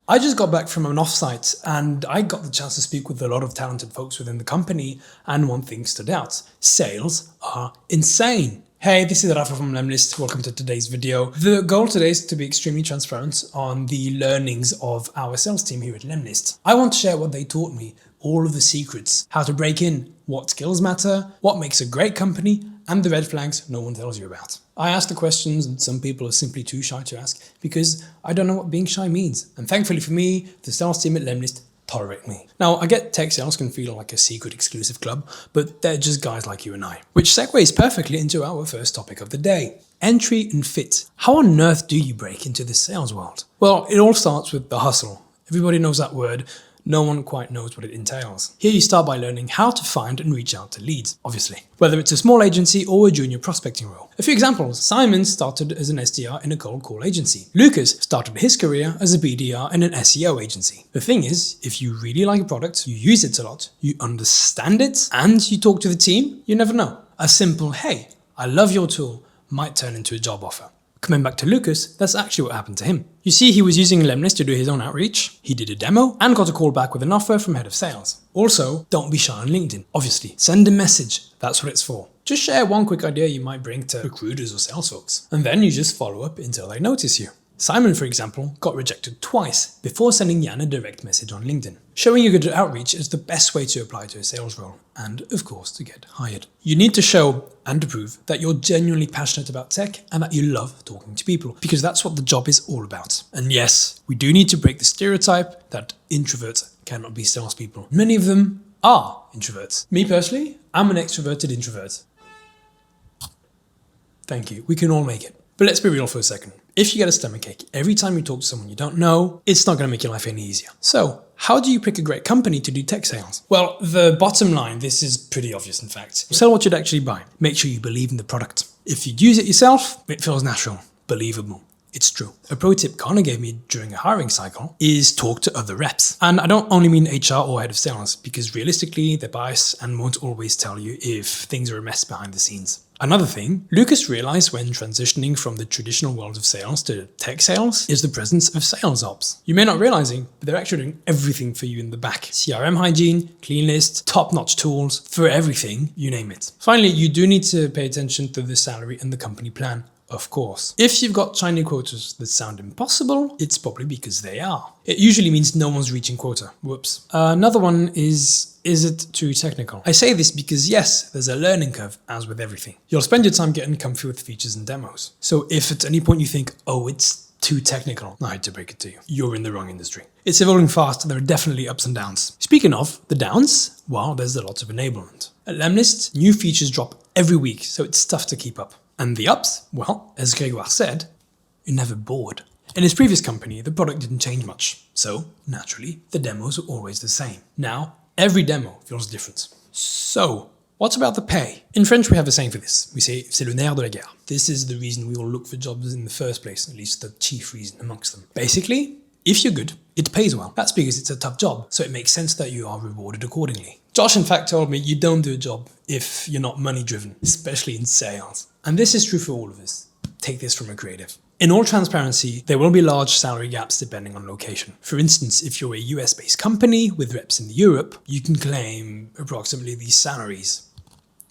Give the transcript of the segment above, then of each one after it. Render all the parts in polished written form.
I just got back from an offsite and I got the chance to speak with a lot of talented folks within the company, and one thing stood out. Sales are insane. Hey, this is Rafa from Lemlist. Welcome to today's video. The goal today is to be extremely transparent on the learnings of our sales team here at Lemlist. I want to share what they taught me, all of the secrets, how to break in, what skills matter, what makes a great company, and the red flags no one tells you about. I ask the questions and some people are simply too shy to ask because I don't know what being shy means. And thankfully for me, the sales team at Lemlist tolerate me. Now, I get tech sales can feel like a secret exclusive club, but they're just guys like you and I. Which segues perfectly into our first topic of the day. Entry and fit. How on earth do you break into the sales world? Well, it all starts with the hustle. Everybody knows that word. No one quite knows what it entails. Here you start by learning how to find and reach out to leads, obviously. Whether it's a small agency or a junior prospecting role. A few examples. Simon started as an SDR in a cold call agency. Lucas started his career as a BDR in an SEO agency. The thing is, if you really like a product, you use it a lot, you understand it, and you talk to the team, you never know. A simple, hey, I love your tool, might turn into a job offer. Coming back to Lucas, that's actually what happened to him. You see, he was using Lemlist to do his own outreach, he did a demo, and got a call back with an offer from head of sales. Also, don't be shy on LinkedIn. Obviously, send a message, that's what it's for. Just share one quick idea you might bring to recruiters or sales folks, and then you just follow up until they notice you. Simon, for example, got rejected twice before sending Jan a direct message on LinkedIn. Showing you're good at outreach is the best way to apply to a sales role and, of course, to get hired. You need to show and prove that you're genuinely passionate about tech and that you love talking to people, because that's what the job is all about. And yes, we do need to break the stereotype that introverts cannot be salespeople. Many of them are introverts. Me personally, I'm an extroverted introvert. Thank you. We can all make it. But let's be real for a second. If you get a stomachache every time you talk to someone you don't know, it's not going to make your life any easier. So, how do you pick a great company to do tech sales? Well, the bottom line, this is pretty obvious in fact. Sell what you'd actually buy. Make sure you believe in the product. If you'd use it yourself, it feels natural, believable. It's true. A pro tip Connor gave me during a hiring cycle is talk to other reps. And I don't only mean HR or head of sales, because realistically, they're biased and won't always tell you if things are a mess behind the scenes. Another thing, Lucas realized when transitioning from the traditional world of sales to tech sales is the presence of sales ops. You may not realize it, but they're actually doing everything for you in the back. CRM hygiene, clean list, top-notch tools, for everything, you name it. Finally, you do need to pay attention to the salary and the company plan. Of course. If you've got shiny quotas that sound impossible, it's probably because they are. It usually means no one's reaching quota. Whoops. Another one is it too technical? I say this because yes, there's a learning curve, as with everything. You'll spend your time getting comfy with features and demos. So if at any point you think, oh, it's too technical, I hate to break it to you, you're in the wrong industry. It's evolving fast, there are definitely ups and downs. Speaking of the downs, well, there's a lot of enablement. At Lemlist, new features drop every week, so it's tough to keep up. And the ups? Well, as Grégoire said, you're never bored. In his previous company, the product didn't change much. So, naturally, the demos were always the same. Now, every demo feels different. So, what about the pay? In French, we have a saying for this. We say, c'est le nerf de la guerre. This is the reason we all look for jobs in the first place, at least the chief reason amongst them. Basically, if you're good, it pays well. That's because it's a tough job, so it makes sense that you are rewarded accordingly. Josh, in fact, told me you don't do a job if you're not money-driven, especially in sales. And this is true for all of us. Take this from a creative. In all transparency, there will be large salary gaps depending on location. For instance, if you're a US-based company with reps in Europe, you can claim approximately these salaries.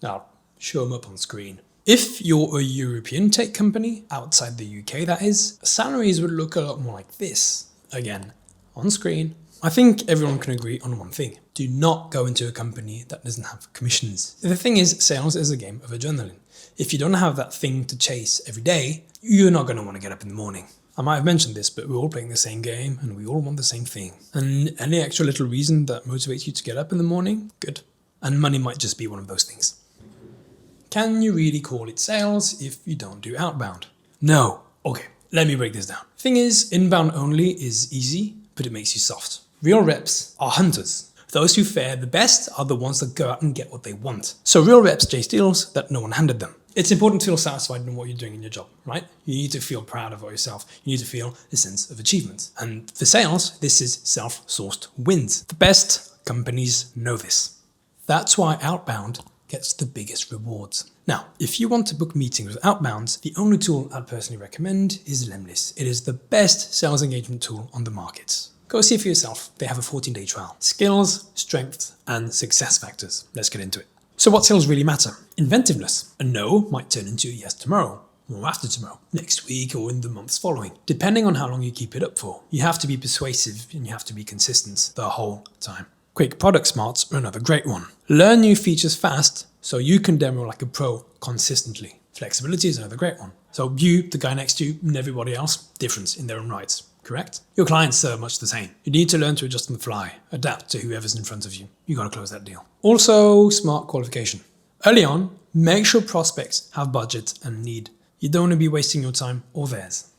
I'll show them up on screen. If you're a European tech company, outside the UK that is, salaries would look a lot more like this. Again, on screen. I think everyone can agree on one thing. Do not go into a company that doesn't have commissions. The thing is, sales is a game of adrenaline. If you don't have that thing to chase every day, you're not going to want to get up in the morning. I might have mentioned this, but we're all playing the same game and we all want the same thing. And any extra little reason that motivates you to get up in the morning, good. And money might just be one of those things. Can you really call it sales if you don't do outbound? No. Okay, let me break this down. Thing is, inbound only is easy, but it makes you soft. Real reps are hunters. Those who fare the best are the ones that go out and get what they want. So real reps chase deals that no one handed them. It's important to feel satisfied in what you're doing in your job, right? You need to feel proud of yourself. You need to feel a sense of achievement. And for sales, this is self-sourced wins. The best companies know this. That's why Outbound gets the biggest rewards. Now, if you want to book meetings with Outbound, the only tool I'd personally recommend is Lemlist. It is the best sales engagement tool on the market. Go see for yourself. They have a 14-day trial. Skills, strengths, and success factors. Let's get into it. So what sales really matter? Inventiveness. A no might turn into a yes tomorrow, or after tomorrow, next week, or in the months following, depending on how long you keep it up for. You have to be persuasive and you have to be consistent the whole time. Quick product smarts are another great one. Learn new features fast so you can demo like a pro consistently. Flexibility is another great one. So you, the guy next to you, and everybody else, different in their own rights. Correct? Your clients are much the same. You need to learn to adjust on the fly, adapt to whoever's in front of you. You got to close that deal. Also, smart qualification. Early on, make sure prospects have budget and need. You don't want to be wasting your time or theirs.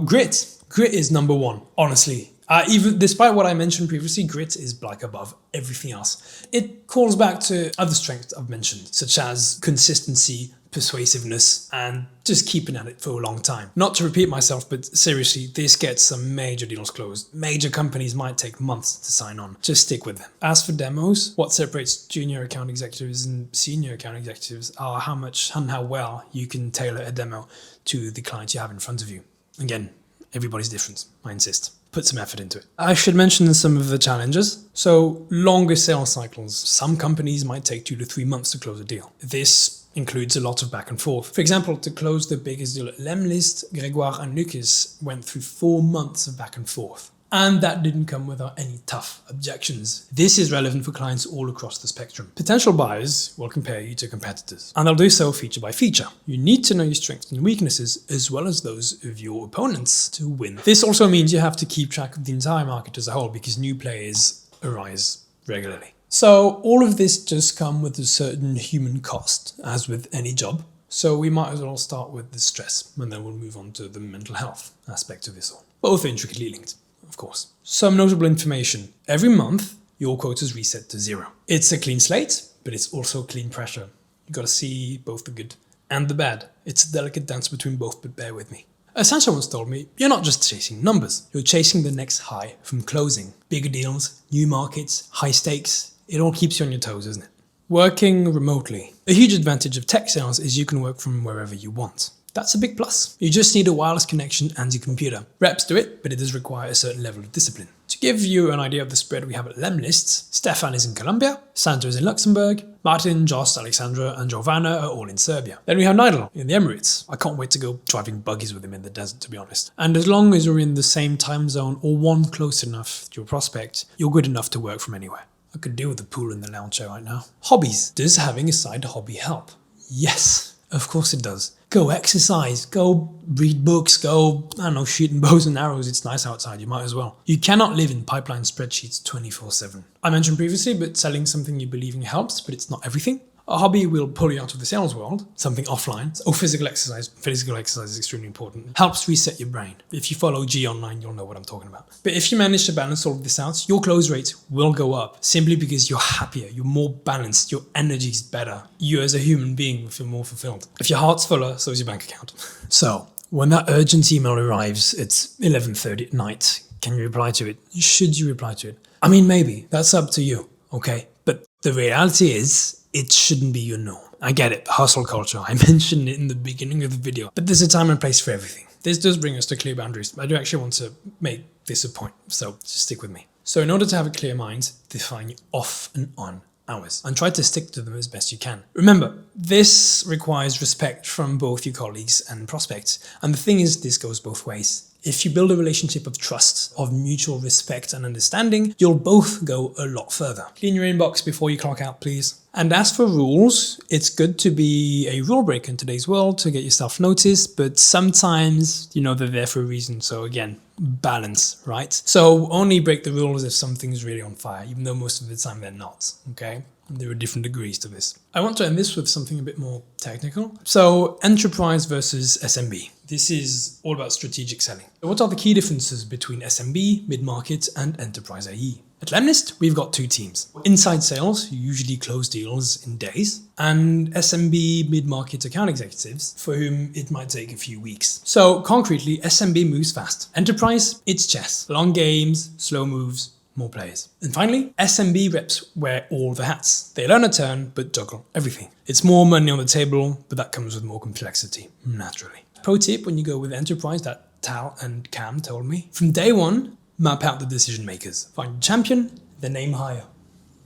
Grit. Grit is number one, honestly. Even despite what I mentioned previously, grit is like above everything else. It calls back to other strengths I've mentioned, such as consistency, persuasiveness, and just keeping at it for a long time. Not to repeat myself, but seriously, this gets some major deals closed. Major companies might take months to sign on. Just stick with them. As for demos, what separates junior account executives and senior account executives are how much and how well you can tailor a demo to the client you have in front of you. Again, everybody's different, I insist. Put some effort into it. I should mention some of the challenges. So longer sales cycles. Some companies might take 2 to 3 months to close a deal. This includes a lot of back and forth. For example, to close the biggest deal at Lemlist, Grégoire and Lucas went through 4 months of back and forth. And that didn't come without any tough objections. This is relevant for clients all across the spectrum. Potential buyers will compare you to competitors, and they'll do so feature by feature. You need to know your strengths and weaknesses, as well as those of your opponents, to win. This also means you have to keep track of the entire market as a whole, because new players arise regularly. So all of this does come with a certain human cost, as with any job. So we might as well start with the stress, and then we'll move on to the mental health aspect of this all. Both are intricately linked, of course. Some notable information. Every month, your quotas reset to 0. It's a clean slate, but it's also clean pressure. You gotta see both the good and the bad. It's a delicate dance between both, but bear with me. Sancho once told me, you're not just chasing numbers, you're chasing the next high from closing. Bigger deals, new markets, high stakes, it all keeps you on your toes, isn't it? Working remotely. A huge advantage of tech sales is you can work from wherever you want. That's a big plus. You just need a wireless connection and your computer. Reps do it, but it does require a certain level of discipline. To give you an idea of the spread we have at lemlist, Stefan is in Colombia, Sandra is in Luxembourg, Martin, Joss, Alexandra and Giovanna are all in Serbia. Then we have Nigel in the Emirates. I can't wait to go driving buggies with him in the desert, to be honest. And as long as you're in the same time zone or one close enough to your prospect, you're good enough to work from anywhere. I could deal with the pool in the lounge chair right now. Hobbies. Does having a side hobby help? Yes, of course it does. Go exercise, go read books, go, I don't know, shooting bows and arrows. It's nice outside, you might as well. You cannot live in pipeline spreadsheets 24/7. I mentioned previously, but selling something you believe in helps, but it's not everything. A hobby will pull you out of the sales world, something offline. So physical exercise. Physical exercise is extremely important. Helps reset your brain. If you follow G online, you'll know what I'm talking about. But if you manage to balance all of this out, your close rate will go up simply because you're happier, you're more balanced, your energy is better. You as a human being will feel more fulfilled. If your heart's fuller, so is your bank account. So, when that urgent email arrives, it's 11:30 at night. Can you reply to it? Should you reply to it? I mean, maybe. That's up to you, okay? But the reality is, it shouldn't be your norm. I get it, hustle culture. I mentioned it in the beginning of the video. But there's a time and place for everything. This does bring us to clear boundaries. I do actually want to make this a point, so just stick with me. So in order to have a clear mind, define your off and on hours and try to stick to them as best you can. Remember, this requires respect from both your colleagues and prospects. And the thing is, this goes both ways. If you build a relationship of trust, of mutual respect and understanding, you'll both go a lot further. Clean your inbox before you clock out, please. And as for rules, it's good to be a rule breaker in today's world to get yourself noticed, but sometimes, they're there for a reason. So again, balance, right? So only break the rules if something's really on fire, even though most of the time they're not, okay? There are different degrees to this. I want to end this with something a bit more technical. So enterprise versus SMB. This is all about strategic selling. What are the key differences between SMB, mid-market, and enterprise AE? At Lemlist, we've got 2 teams. Inside sales, who usually close deals in days, and SMB mid-market account executives, for whom it might take a few weeks. So concretely, SMB moves fast. Enterprise, it's chess. Long games, slow moves, more players. And finally, SMB reps wear all the hats. They learn a turn, but juggle everything. It's more money on the table, but that comes with more complexity, naturally. Pro tip when you go with enterprise that Tal and Cam told me. From day one, Map out the decision makers. Find a champion, then aim higher.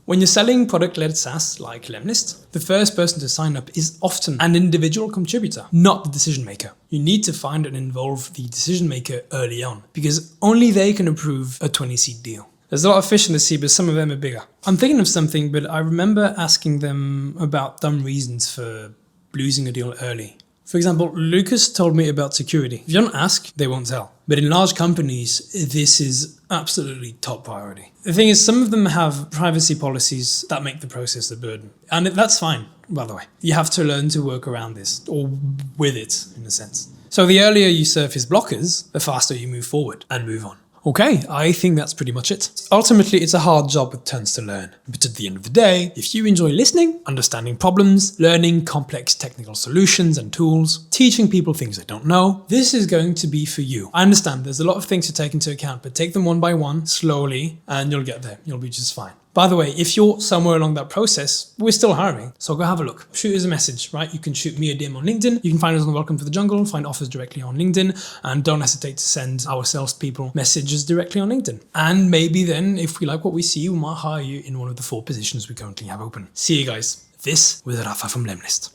When you're selling product-led SaaS like Lemlist, the first person to sign up is often an individual contributor, not the decision maker. You need to find and involve the decision maker early on, because only they can approve a 20-seat deal. There's a lot of fish in the sea, but some of them are bigger. I'm thinking of something, but I remember asking them about dumb reasons for losing a deal early. For example, Lucas told me about security. If you don't ask, they won't tell. But in large companies, this is absolutely top priority. The thing is, some of them have privacy policies that make the process a burden. And that's fine, by the way. You have to learn to work around this, or with it, in a sense. So the earlier you surface blockers, the faster you move forward and move on. Okay, I think that's pretty much it. Ultimately, it's a hard job with tons to learn. But at the end of the day, if you enjoy listening, understanding problems, learning complex technical solutions and tools, teaching people things they don't know, this is going to be for you. I understand there's a lot of things to take into account, but take them one by one, slowly, and you'll get there. You'll be just fine. By the way, if you're somewhere along that process, we're still hiring, so go have a look. Shoot us a message, right? You can shoot me a DM on LinkedIn. You can find us on Welcome to the Jungle, find offers directly on LinkedIn, and don't hesitate to send our salespeople messages directly on LinkedIn. And maybe then, if we like what we see, we might hire you in one of the 4 positions we currently have open. See you guys. This was Rafa from Lemlist.